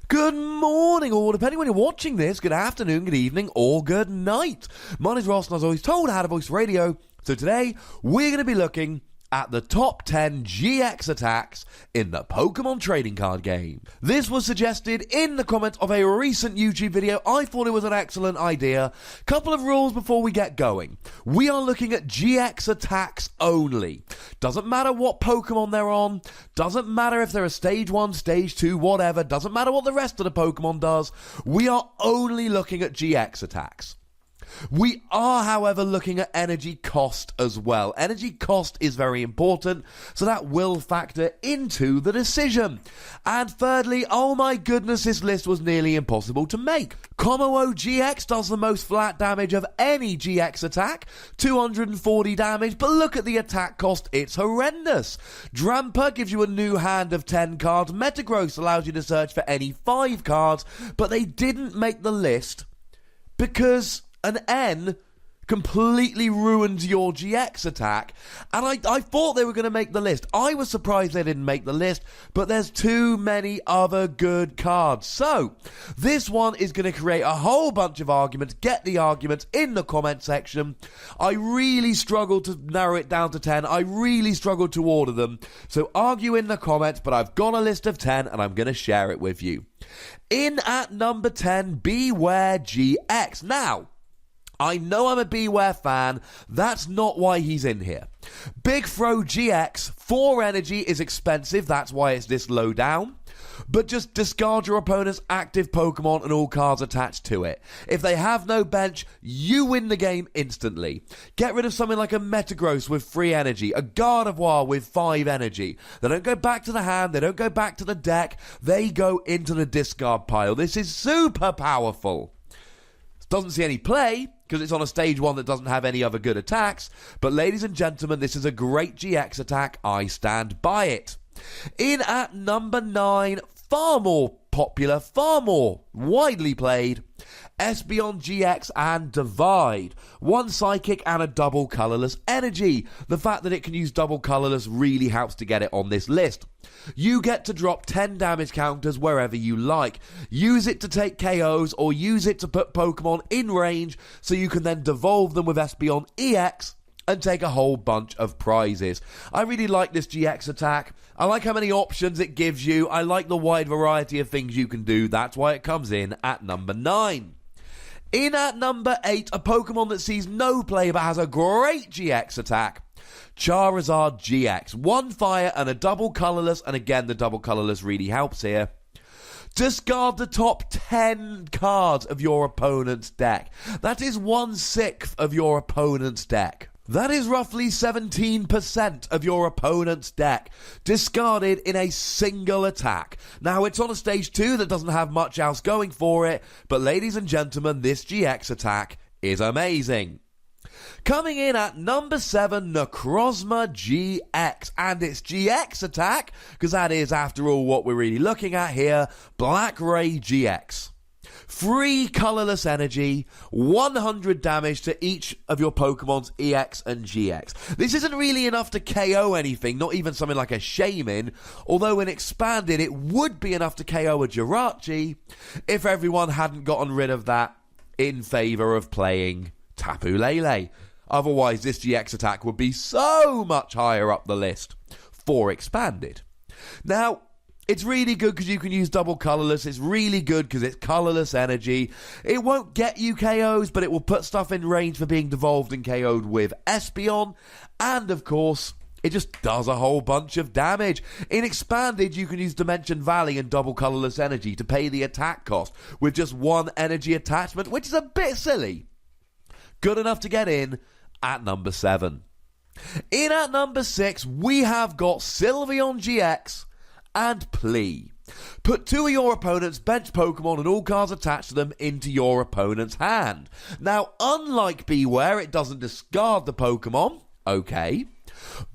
Good morning, or depending when you're watching this, good afternoon, good evening, or good night. My name's Ross, and as always told, I had a voice radio. So today, we're going to be looking at the top 10 GX attacks in the Pokemon trading card game. This was suggested in the comments of a recent YouTube video. I thought it was an excellent idea. Couple of rules before we get going. We are looking at GX attacks only. Doesn't matter what Pokemon they're on. Doesn't matter if they're a stage 1, stage 2, whatever. Doesn't matter what the rest of the Pokemon does. We are only looking at GX attacks. We are, however, looking at energy cost as well. Energy cost is very important, so that will factor into the decision. And thirdly, oh my goodness, this list was nearly impossible to make. Kommo-o GX does the most flat damage of any GX attack, 240 damage, but look at the attack cost, it's horrendous. Drampa gives you a new hand of 10 cards. Metagross allows you to search for any 5 cards, but they didn't make the list because an N completely ruins your GX attack, and I thought they were going to make the list. I was surprised they didn't make the list, but there's too many other good cards. So, this one is going to create a whole bunch of arguments. Get the arguments in the comment section. I really struggled to narrow it down to 10. I really struggled to order them. So, argue in the comments, but I've got a list of 10, and I'm going to share it with you. In at number 10, Bewear GX. Now, I know I'm a Bewear fan, that's not why he's in here. Big Throw GX, 4 energy is expensive, that's why it's this low down. But just discard your opponent's active Pokemon and all cards attached to it. If they have no bench, you win the game instantly. Get rid of something like a Metagross with 3 energy, a Gardevoir with 5 energy. They don't go back to the hand, they don't go back to the deck, they go into the discard pile. This is super powerful. Doesn't see any play, because it's on a stage 1 that doesn't have any other good attacks. But ladies and gentlemen, this is a great GX attack. I stand by it. In at number 9, far more popular, far more widely played, Espeon GX and Divide. 1 Psychic and a double colourless energy. The fact that it can use double colourless really helps to get it on this list. You get to drop 10 damage counters wherever you like. Use it to take KOs or use it to put Pokemon in range so you can then devolve them with Espeon EX and take a whole bunch of prizes. I really like this GX attack. I like how many options it gives you. I like the wide variety of things you can do. That's why it comes in at number 9. In at number 8, a Pokemon that sees no play but has a great GX attack. Charizard GX. 1 fire and a double colourless, and again the double colourless really helps here. Discard the top 10 cards of your opponent's deck. That is 1/6 of your opponent's deck. That is roughly 17% of your opponent's deck, discarded in a single attack. Now, it's on a stage 2 that doesn't have much else going for it, but ladies and gentlemen, this GX attack is amazing. Coming in at number 7, Necrozma GX, and its GX attack, because that is, after all, what we're really looking at here, Darkrai GX. 3 colourless energy, 100 damage to each of your Pokemon's EX and GX. This isn't really enough to KO anything, not even something like a Shaman, although when expanded it would be enough to KO a Jirachi if everyone hadn't gotten rid of that in favour of playing Tapu Lele. Otherwise, this GX attack would be so much higher up the list for expanded. Now, it's really good because you can use double colourless. It's really good because it's colourless energy. It won't get you KOs, but it will put stuff in range for being devolved and KO'd with Espeon. And, of course, it just does a whole bunch of damage. In expanded, you can use Dimension Valley and double colourless energy to pay the attack cost with just 1 energy attachment, which is a bit silly. Good enough to get in at number 7. In at number 6, we have got SYlveon GX and Plea. Put 2 of your opponent's bench Pokemon and all cards attached to them into your opponent's hand. Now, unlike Bewear, it doesn't discard the Pokemon, okay,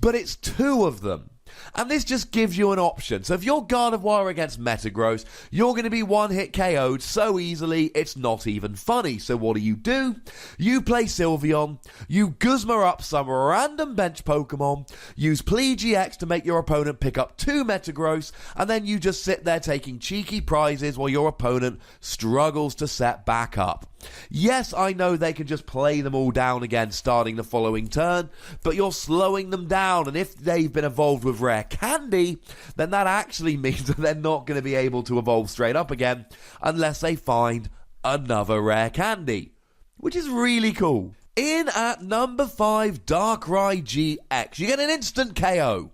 but it's 2 of them. And this just gives you an option. So if you're Gardevoir against Metagross, you're going to be one-hit KO'd so easily, it's not even funny. So what do? You play SYlveon, you Guzma up some random bench Pokemon, use PTCGRadio to make your opponent pick up 2 Metagross, and then you just sit there taking cheeky prizes while your opponent struggles to set back up. Yes, I know they can just play them all down again starting the following turn, but you're slowing them down, and if they've been evolved with rare candy, then that actually means that they're not going to be able to evolve straight up again unless they find another rare candy, which is really cool. In at number 5, Darkrai GX, you get an instant KO.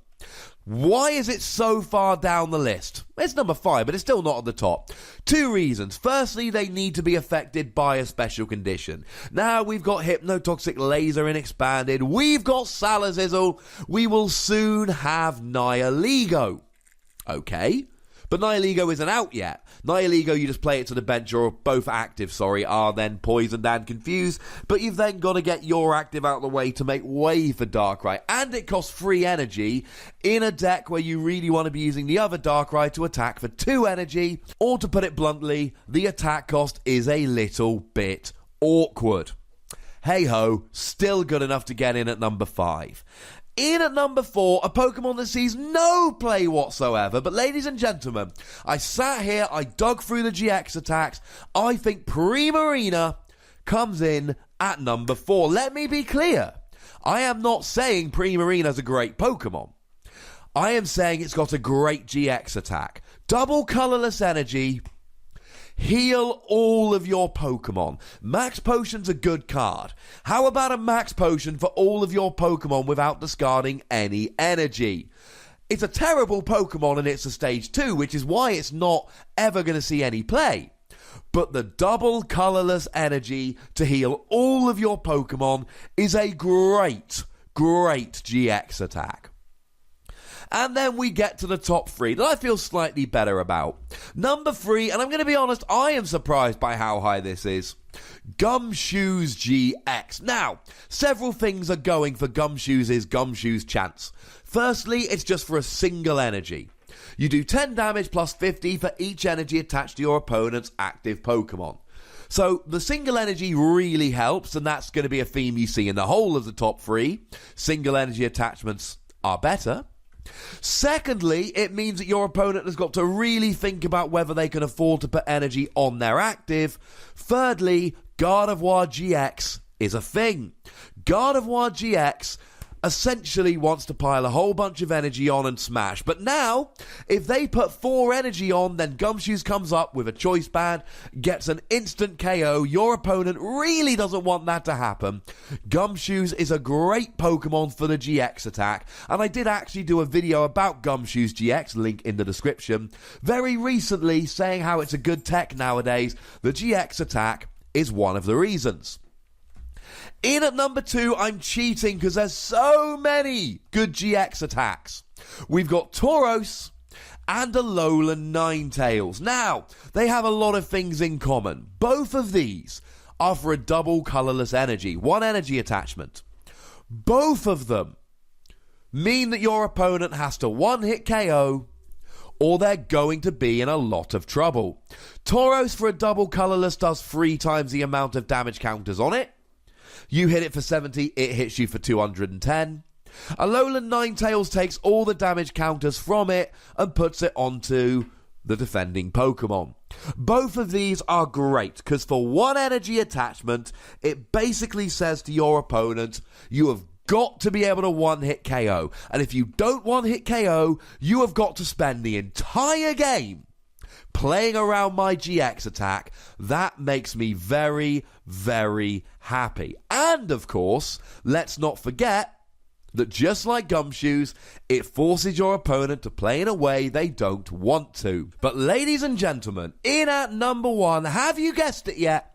Why is it so far down the list? It's number 5, but it's still not at the top. 2 reasons. Firstly, they need to be affected by a special condition. Now we've got Hypnotoxic Laser in Expanded, we've got Salazzle, we will soon have Nihilego. Okay, but Nihilego isn't out yet. Nihilego, you just play it to the bench, or both active, are then poisoned and confused, but you've then got to get your active out of the way to make way for Darkrai, and it costs 3 energy in a deck where you really want to be using the other Darkrai to attack for 2 energy, or to put it bluntly, the attack cost is a little bit awkward. Hey ho, still good enough to get in at number 5. In at number 4, a Pokemon that sees no play whatsoever. But ladies and gentlemen, I sat here, I dug through the GX attacks. I think Primarina comes in at number 4. Let me be clear. I am not saying Primarina's a great Pokemon. I am saying it's got a great GX attack. Double colorless energy. Heal all of your Pokemon. Max Potion's a good card. How about a Max Potion for all of your Pokemon without discarding any energy? It's a terrible Pokemon and it's a stage 2, which is why it's not ever going to see any play. But the double colorless energy to heal all of your Pokemon is a great GX attack. And then we get to the top 3 that I feel slightly better about. Number 3, and I'm going to be honest, I am surprised by how high this is. Gumshoos GX. Now, several things are going for Gumshoos' Gumshoos chance. Firstly, it's just for a single energy. You do 10 damage plus 50 for each energy attached to your opponent's active Pokemon. So the single energy really helps, and that's going to be a theme you see in the whole of the top 3. Single energy attachments are better. Secondly, it means that your opponent has got to really think about whether they can afford to put energy on their active. Thirdly, Gardevoir GX is a thing. Gardevoir GX essentially wants to pile a whole bunch of energy on and smash. But now, if they put 4 energy on, then Gumshoos comes up with a choice band, gets an instant KO. Your opponent really doesn't want that to happen. Gumshoos is a great Pokemon for the GX attack, and I did actually do a video about Gumshoos GX, link in the description, very recently, saying how it's a good tech nowadays. The GX attack is one of the reasons. In at number 2, I'm cheating because there's so many good GX attacks. We've got Tauros and Alolan Ninetales. Now, they have a lot of things in common. Both of these are for a double colorless energy, 1 energy attachment. Both of them mean that your opponent has to one-hit KO, or they're going to be in a lot of trouble. Tauros for a double colorless does 3 times the amount of damage counters on it. You hit it for 70, it hits you for 210. Alolan Ninetales takes all the damage counters from it and puts it onto the defending Pokemon. Both of these are great because for 1 energy attachment, it basically says to your opponent, you have got to be able to one-hit KO. And if you don't one-hit KO, you have got to spend the entire game playing around my GX attack. That makes me very, very happy. And of course, let's not forget that just like Gumshoos, it forces your opponent to play in a way they don't want to. But ladies and gentlemen, in at number 1, have you guessed it yet?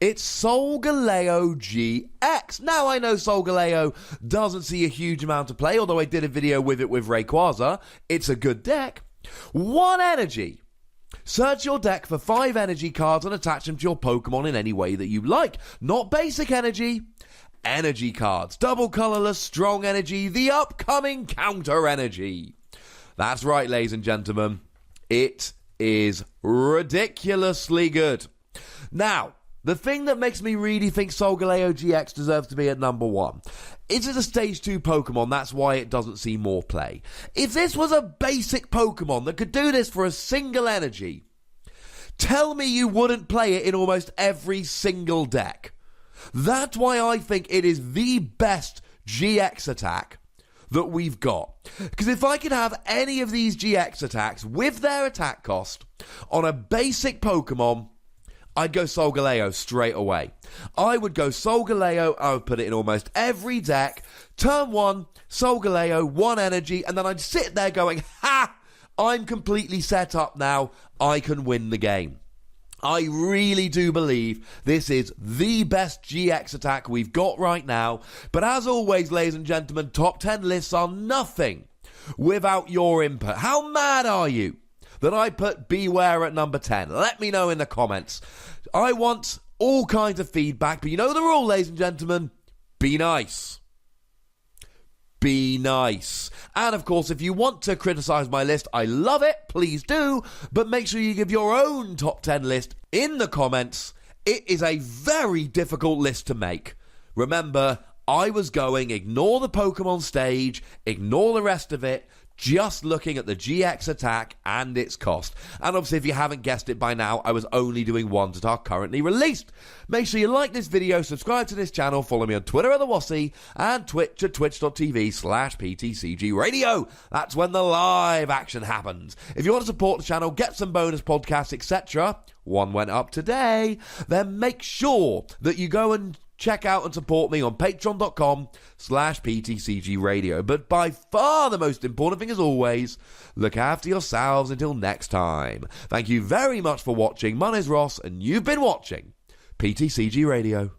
It's Solgaleo GX. Now, I know Solgaleo doesn't see a huge amount of play, although I did a video with it with Rayquaza. It's a good deck. 1 energy. Search your deck for 5 energy cards and attach them to your Pokemon in any way that you like. Not basic energy. energy cards. Double colorless, strong energy, the upcoming counter energy. That's right, ladies and gentlemen. It is ridiculously good. Now, the thing that makes me really think Solgaleo GX deserves to be at number 1 is it's a stage 2 Pokemon. That's why it doesn't see more play. If this was a basic Pokemon that could do this for a single energy, tell me you wouldn't play it in almost every single deck. That's why I think it is the best GX attack that we've got. Because if I could have any of these GX attacks with their attack cost on a basic Pokemon, I'd go Solgaleo straight away. I would go Solgaleo, I would put it in almost every deck. Turn 1, Solgaleo, 1 energy, and then I'd sit there going, ha! I'm completely set up now. I can win the game. I really do believe this is the best GX attack we've got right now. But as always, ladies and gentlemen, top 10 lists are nothing without your input. How mad are you that I put Bewear at number 10? Let me know in the comments. I want all kinds of feedback, but you know the rule, ladies and gentlemen. Be nice. Be nice. And of course, if you want to criticize my list, I love it, please do, but make sure you give your own top 10 list in the comments. It is a very difficult list to make. Remember, I was going, ignore the Pokemon stage, ignore the rest of it, just looking at the GX attack and its cost. And obviously, if you haven't guessed it by now, I was only doing ones that are currently released. Make sure you like this video, subscribe to this channel, follow me on Twitter at the Wassy, and Twitch at twitch.tv/PTCGRadio. That's when the live action happens. If you want to support the channel, get some bonus podcasts, etc. One went up today. Then make sure that you go and check out and support me on patreon.com/PTCGRadio. But by far the most important thing, as always, look after yourselves until next time. Thank you very much for watching. My name's Ross, and you've been watching PTCG Radio.